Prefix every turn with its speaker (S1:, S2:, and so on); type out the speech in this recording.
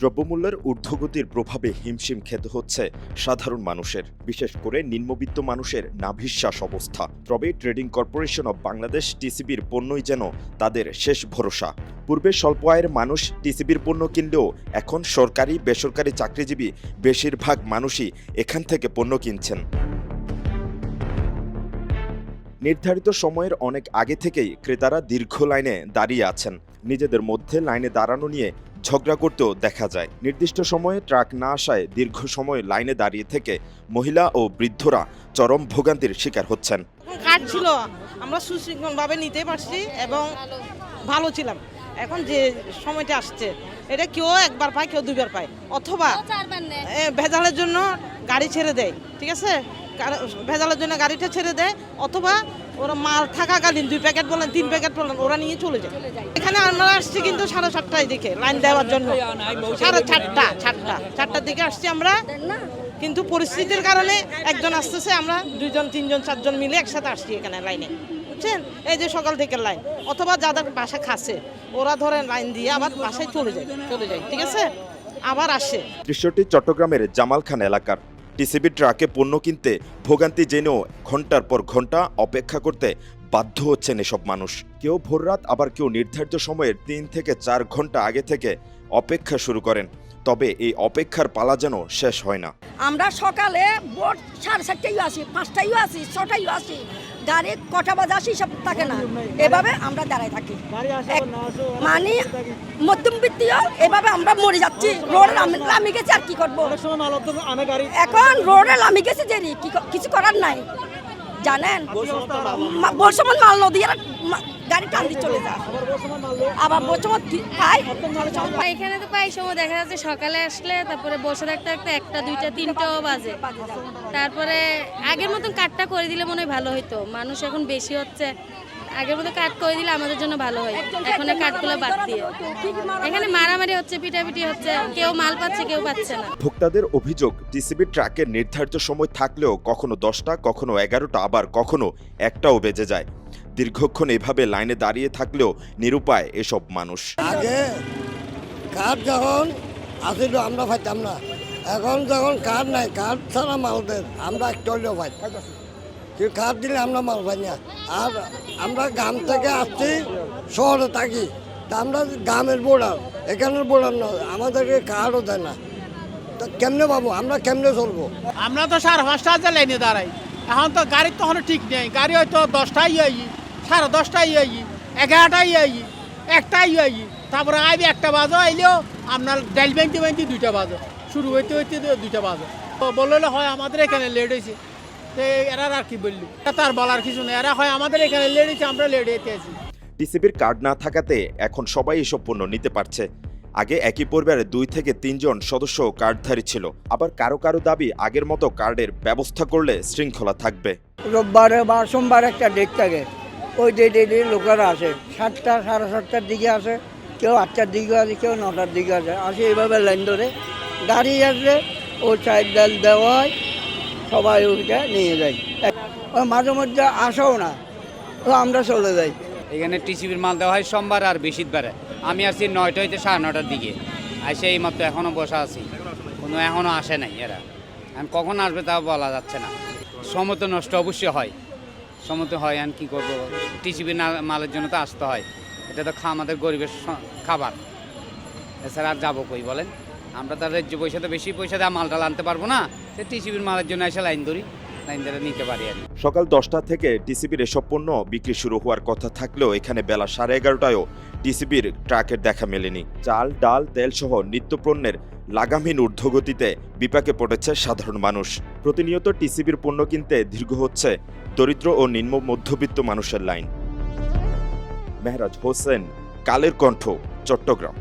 S1: দ্রব্যমূল্যের ঊর্ধ্বগতির প্রভাবে হিমশিম খেতে হচ্ছে সাধারণ মানুষের, বিশেষ করে নিম্নবিত্ত মানুষের নাভিশ্বাস অবস্থা। তবে ট্রেডিং কর্পোরেশন অব বাংলাদেশ টিসিবির পণ্যই যেন তাদের শেষ ভরসা। পূর্বে স্বল্প আয়ের মানুষ টিসিবির পণ্য কিনলেও এখন সরকারি বেসরকারি চাকরিজীবী বেশিরভাগ মানুষই এখান থেকে পণ্য কিনছেন। নির্ধারিত সময়ের অনেক আগে থেকেই ক্রেতারা দীর্ঘ লাইনে দাঁড়িয়ে আছেন। নিজেদের মধ্যে লাইনে দাঁড়ানো নিয়ে ঝগড়া করতেও দেখা যায়। নির্দিষ্ট সময়ে ট্রাক না আসায় দীর্ঘ সময় লাইনে দাঁড়িয়ে থেকে মহিলা ও বৃদ্ধরা চরম ভোগান্তির শিকার হচ্ছেন।
S2: কার্ড ছিল, আমরা সুশৃঙ্খলভাবে নিতে পারছি এবং ভালো ছিলাম। এখন যে সময়টা আসছে এটা কেউ একবার পায়, কেউ দুইবার পায়, অথবা ভেজালের জন্য গাড়ি ছেড়ে দেয়। ঠিক আছে, ভেজালের জন্য গাড়িটা ছেড়ে দেয়, অথবা ওরা মাল থাকাকালীন 2 প্যাকেট বলেন 3 প্যাকেট বলেন ওরা নিয়ে চলে যায়। এখানে আমরা আসছি কিন্তু 7:30টায় দিকে লাইন দেওয়ার জন্য, 4টার দিকে আসছি আমরা, কিন্তু পরিস্থিতির কারণে একজন আসতেছে, আমরা 2জন 3জন 4জন মিলে একসাথে আসছি এখানে লাইনে, বুঝছেন? এই যে সকাল থেকে লাইন, অথবা যাদের বাসা খাচ্ছে ওরা ধরেন লাইন দিয়ে আবার বাসায় চলে যায়। ঠিক আছে, আবার আসে।
S1: দৃশ্যটি চট্টগ্রামের জামালখান এলাকার। টিসিবি ট্রাকে পণ্য কিনতে ভোগান্তি জেনেও ঘন্টার পর ঘন্টা অপেক্ষা করতে বাধ্য হচ্ছেন এসব মানুষ। কেউ ভোররাত, আবার কেউ নির্ধারিত সময়ের 3 থেকে 4 ঘন্টা আগে থেকে অপেক্ষা শুরু করেন। তবে এই অপেক্ষার পালা যেন শেষ হয় না।
S3: আমরা সকালে ভোর 4:30টায় আসি, 5টায় আসি, 6টায় আসি, গাড়ি কটা বাজে আসি সব থাকে না। এভাবে আমরা দাঁড়ায় থাকি, মানে মধ্যমবিত্তীয় এভাবে আমরা মরে যাচ্ছি। রোডে নামি গেছে, আর কি করবো? এখন রোডে নামি গেছে যে কিছু করার নাই, জানেন? বর্ষমান মাল নদী গাড়ি টান দিয়ে চলে যায়, আবার বর্ষমান
S4: এখানে তো প্রায় সময় দেখা যাচ্ছে সকালে আসলে তারপরে বসে থাকতে থাকতে 1টা 2টা 3টাও বাজে। তারপরে আগের মতন কাটটা করে দিলে মনে হয় ভালো হইতো। মানুষ এখন বেশি হচ্ছে, আগের মতো কাট করে দিলে আমাদের জন্য ভালো হয়। এখন কাটগুলো বাদ দিয়ে এখানে মারামারি হচ্ছে, পিটাপিটি হচ্ছে, কেউ মাল পাচ্ছে কেউ পাচ্ছে না।
S1: ভোক্তাদের অভিযোগ, টিসিবি ট্রাকের নির্ধারিত সময় থাকলেও কখনো 10টা, কখনো 11টা, আবার কখনো 1টাও বেজে যায়। দীর্ঘক্ষণ এভাবে লাইনে দাঁড়িয়ে থাকলেও নিরুপায় এসব মানুষ।
S5: আগে কার্ড যখন আসিল আমরা পাইতাম না, এখন যখন কার্ড নাই, কার্ড ছাড়া মাল দেন আমরা একটা হলেও পাই, কেউ কার্ড দিলে আমরা মাল পাই না। আর আমরা গ্রাম থেকে আসছি, শহরে থাকি, তা আমরা গ্রামের বোর্ডার, এখানের বোর্ডার নয়, আমাদেরকে কার্ডও দেয় না। তা কেমনে পাবো আমরা, কেমনে চলবো?
S6: আমরা তো 5:30 লাইনে দাঁড়াই। এখন তো গাড়ির তখন ঠিক নেই, গাড়ি হয়তো 10টায় 10:30টায় 11টায় 1টায়, তারপরে আইবি 1টা বাজে, আইলেও আপনার ডাইল ব্যাংকে 2টা বাজে, শুরু হইতে 2টা বাজে। তো বললে হয় আমাদের এখানে লেট হয়েছে, তো এরা আর কি বললি, তার বলার কিছু নেই। এরা হয় আমাদের এখানে লেট হয়েছে, আমরা লেট হইতে আছি।
S1: টিসিবির কার্ড না থাকাতে এখন সবাই এসব পণ্য নিতে পারছে। আগে একই পরিবারে 2 থেকে 3 জন সদস্য কার্ডধারী ছিল। আবার কারো কারো দাবি, আগের মতো কার্ডের ব্যবস্থা করলে শৃঙ্খলা থাকবে।
S7: রোববারে বা সোমবার একটা ডেট থাকে, ওই ডেটে লোকেরা আসে, 7টা 7:30টার দিকে আসে, কেউ 8টার দিকে আসে, কেউ 9টার দিকে আসে এইভাবে লাইন ধরে গাড়ি আসলে ও চায়ের ডাল দেওয়া হয়, সবাই ওইটা নিয়ে যায়। মাঝে মধ্যে আসেও না, ও আমরা চলে যাই।
S8: এখানে টিসিবির মাল দেওয়া হয় সোমবার আর বৃহস্পতিবারে। আমি আসছি 9টা হইতে 9:30টার দিকে, আসে এই মাত্র এখনও বসা আছি, এখনও আসে নাই। এরা এখন কখন আসবে তাও বলা যাচ্ছে না। সময় তো নষ্ট অবশ্যই হয়, সময় তো হয়, এখন কী করবো? টিসিবির মালের জন্য তো আসতে হয়, এটা তো আমাদের গরিবের খাবার, এছাড়া আর যাবো কই বলেন? আমরা তার রাজ্য পয়সা তো বেশি পয়সা দিয়ে মালটা আনতে পারবো না, সে টিসিবির মালের জন্য এসে লাইন ধরি, লাইন ধরে নিতে পারি আর।
S1: সকাল 10টা থেকে টিসিবির এসব পণ্য বিক্রি শুরু হওয়ার কথা থাকলেও এখানে বেলা 11:30টায়ও টিসিবির ট্রাকের দেখা মেলেনি। চাল, ডাল, তেল সহ নিত্যপণ্যের লাগামহীন ঊর্ধ্বগতিতে বিপাকে পড়েছে সাধারণ মানুষ। প্রতিনিয়ত টিসিবির পণ্য কিনতে দীর্ঘ হচ্ছে দরিদ্র ও নিম্ন মধ্যবিত্ত মানুষের লাইন। মেহরাজ হোসেন, কালের কণ্ঠ, চট্টগ্রাম।